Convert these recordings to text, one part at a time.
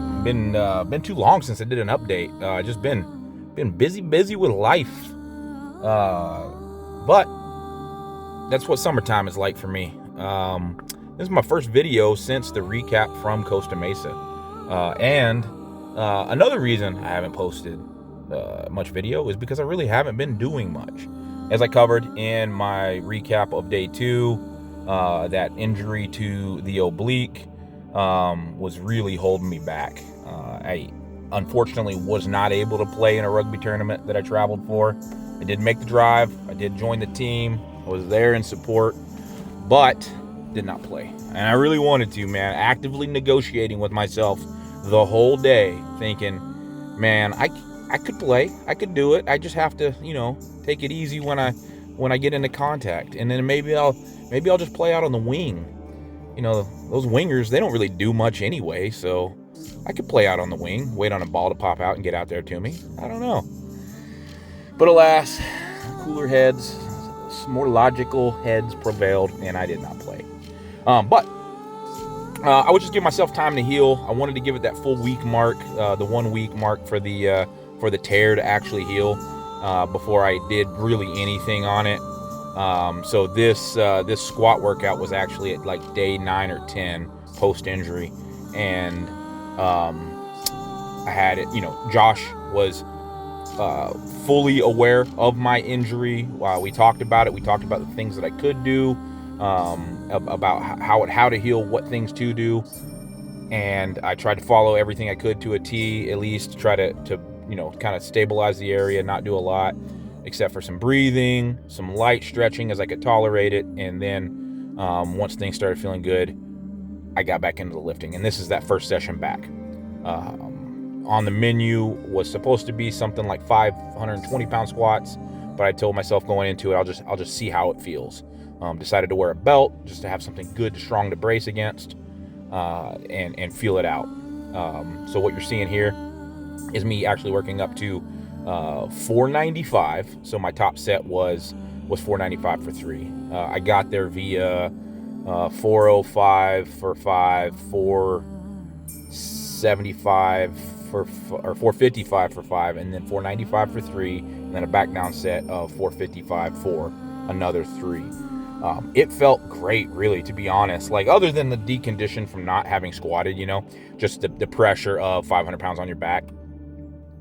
been too long since I did an update. Just been busy with life. But that's what summertime is like for me. This is my first video since the recap from Costa Mesa. And another reason I haven't posted much video is because I really haven't been doing much. As I covered in my recap of day 2, that injury to the oblique was really holding me back. I unfortunately was not able to play in a rugby tournament that I traveled for. I did make the drive. I did join the team. I was there in support, but did not play. And I really wanted to, man. Actively negotiating with myself the whole day, thinking, man, I could play. I could do it. I just have to, take it easy when I get into contact, and then maybe I'll just play out on the wing. Those wingers, they don't really do much anyway, so I could play out on the wing, wait on a ball to pop out and get out there to me. I don't know. But alas, cooler heads, more logical heads prevailed, and I did not play. But I would just give myself time to heal. I wanted to give it that full week mark, the 1 week mark for the tear to actually heal before I did really anything on it. So this squat workout was actually at like day 9 or 10 post injury, and I had it. Josh was fully aware of my injury. We talked about it. We talked about the things that I could do, about how to heal, what things to do, and I tried to follow everything I could to a T, at least to try to kind of stabilize the area, not do a lot, except for some breathing, some light stretching as I could tolerate it, and then once things started feeling good, I got back into the lifting, and this is that first session back. On the menu was supposed to be something like 520-pound squats, but I told myself going into it, I'll just see how it feels. Decided to wear a belt just to have something good, strong to brace against, and feel it out. So what you're seeing here is me actually working up to 495. So my top set was 495 for 3. I got there via 405 for 5, 475 or 455 for 5, and then 495 for 3, and then a back down set of 455 for another 3. It felt great, really, to be honest. Like, other than the decondition from not having squatted, just the pressure of 500 pounds on your back,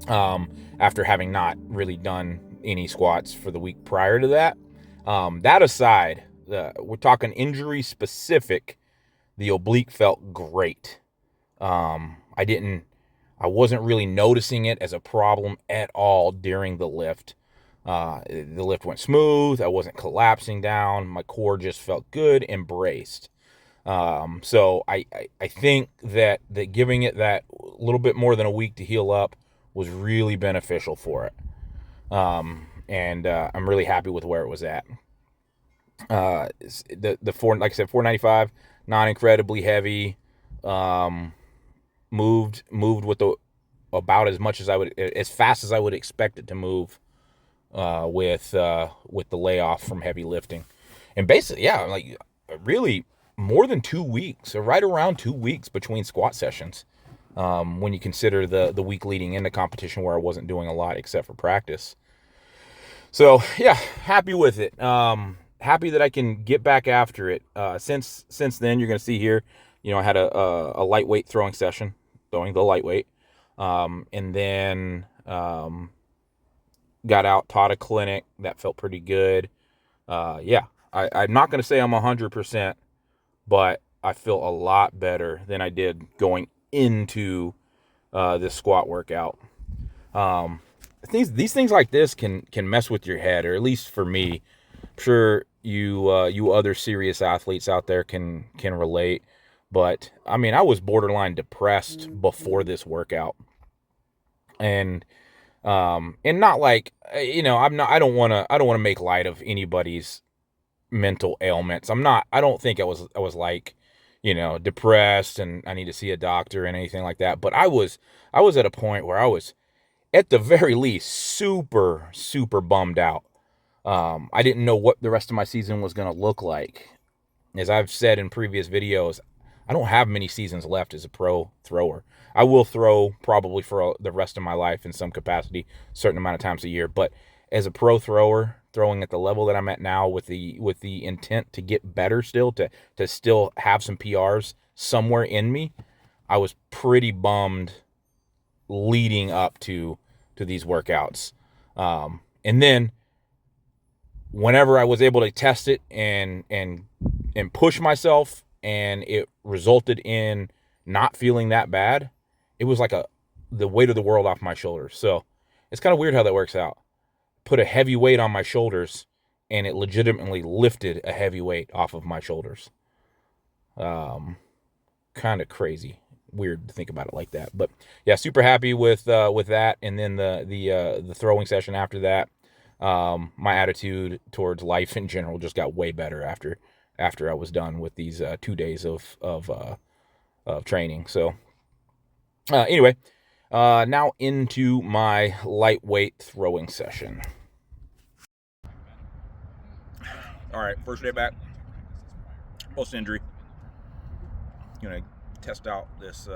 after having not really done any squats for the week prior to that. That aside, we're talking injury specific, the oblique felt great. I wasn't really noticing it as a problem at all during the lift. The lift went smooth. I wasn't collapsing down. My core just felt good and braced. So I think that giving it that little bit more than a week to heal up was really beneficial for it. And I'm really happy with where it was at. The 495, not incredibly heavy. Moved with about as much as fast as I would expect it to move, with the layoff from heavy lifting. And basically, yeah, like really more than 2 weeks, or right around 2 weeks between squat sessions. When you consider the week leading into competition where I wasn't doing a lot except for practice. So yeah, happy with it. Happy that I can get back after it. Since then, you're going to see here, I had a lightweight throwing session, throwing the lightweight. And then got out, taught a clinic. That felt pretty good. Yeah, I'm not going to say I'm 100%, but I feel a lot better than I did going into this squat workout. These things like this can mess with your head, or at least for me. I'm sure you other serious athletes out there can relate. But I mean, I was borderline depressed before this workout, and not like, I don't want to make light of anybody's mental ailments. I don't think I was like, depressed and I need to see a doctor and anything like that. But I was at a point where I was, at the very least, super, super bummed out. I didn't know what the rest of my season was going to look like. As I've said in previous videos, I don't have many seasons left as a pro thrower. I will throw probably for the rest of my life in some capacity, certain amount of times a year. But as a pro thrower, throwing at the level that I'm at now with the intent to get better still, to still have some PRs somewhere in me, I was pretty bummed leading up to these workouts. And then whenever I was able to test it and push myself, and it resulted in not feeling that bad, it was like the weight of the world off my shoulders. So it's kind of weird how that works out. Put a heavy weight on my shoulders, and it legitimately lifted a heavy weight off of my shoulders. Kind of crazy, weird to think about it like that. But yeah, super happy with that. And then the throwing session after that, my attitude towards life in general just got way better after I was done with these 2 days of training. So anyway, now into my lightweight throwing session. All right, first day back, post injury. Gonna test out this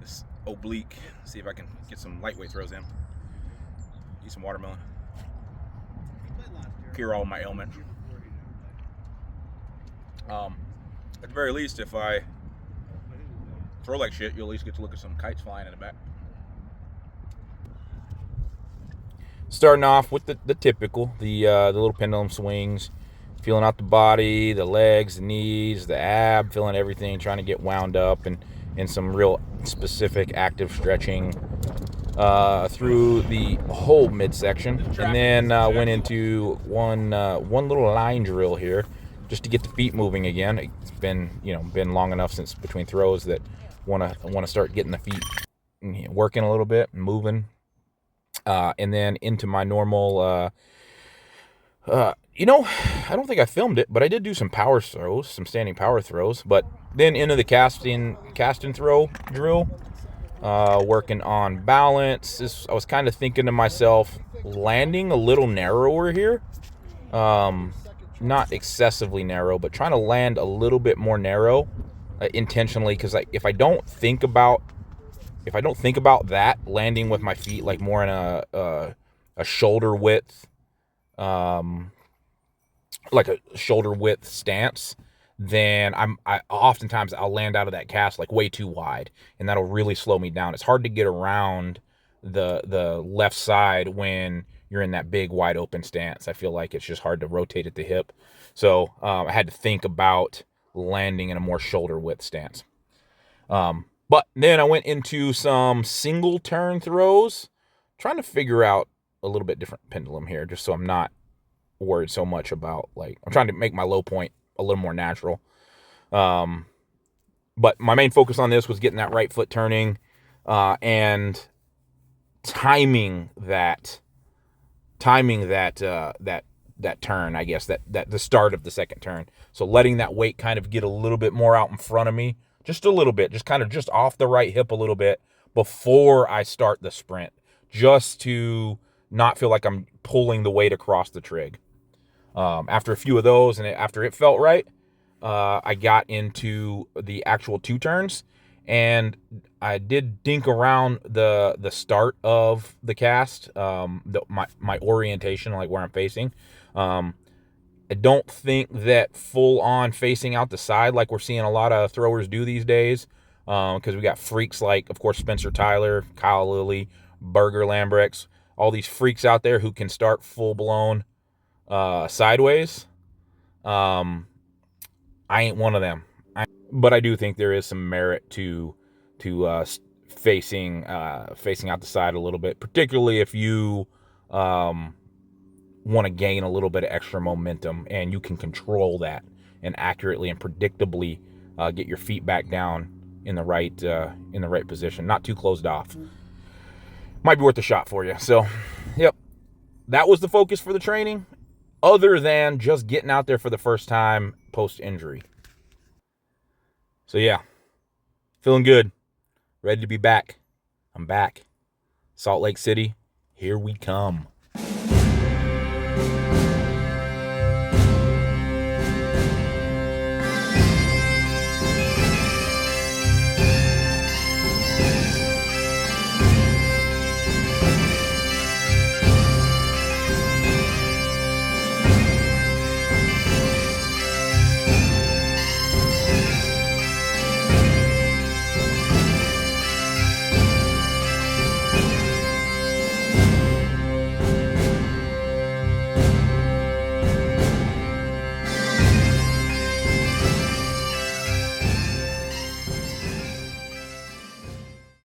this oblique. See if I can get some lightweight throws in. Eat some watermelon. Cure all my ailments. At the very least, if I throw like shit, you'll at least get to look at some kites flying in the back. Starting off with the typical, the little pendulum swings, feeling out the body, the legs, the knees, the ab, feeling everything, trying to get wound up, and some real specific active stretching through the whole midsection. And then went into one little line drill here, just to get the feet moving again. It's been long enough since between throws that want to start getting the feet working a little bit and moving. And then into my normal, I don't think I filmed it, but I did do some power throws, some standing power throws. But then into the cast and throw drill, working on balance. I was kind of thinking to myself, landing a little narrower here. Not excessively narrow, but trying to land a little bit more narrow intentionally, because if I don't think about that, landing with my feet like more in a shoulder width, like a shoulder width stance, then I oftentimes I'll land out of that cast like way too wide, and that'll really slow me down. It's hard to get around the left side when you're in that big wide open stance. I feel like it's just hard to rotate at the hip. So I had to think about landing in a more shoulder width stance. But then I went into some single turn throws, trying to figure out a little bit different pendulum here, just so I'm not worried so much about, like, I'm trying to make my low point a little more natural. But my main focus on this was getting that right foot turning, and timing that turn, I guess, that the start of the second turn. So letting that weight kind of get a little bit more out in front of me, just a little bit, just kind of just off the right hip a little bit before I start the sprint, just to not feel like I'm pulling the weight across the trig. After a few of those, and after it felt right, I got into the actual two turns, and I did dink around the start of the cast, my orientation, like where I'm facing. I don't think that full on facing out the side like we're seeing a lot of throwers do these days, because we got freaks like, of course, Spencer Tyler, Kyle Lilly, Berger Lambrex, all these freaks out there who can start full blown sideways. I ain't one of them. But I do think there is some merit to facing out the side a little bit, particularly if you want to gain a little bit of extra momentum, and you can control that and accurately and predictably get your feet back down in the right position, not too closed off. Might be worth a shot for you. So, yep, that was the focus for the training, other than just getting out there for the first time post-injury. So yeah, feeling good, ready to be back. I'm back. Salt Lake City, here we come.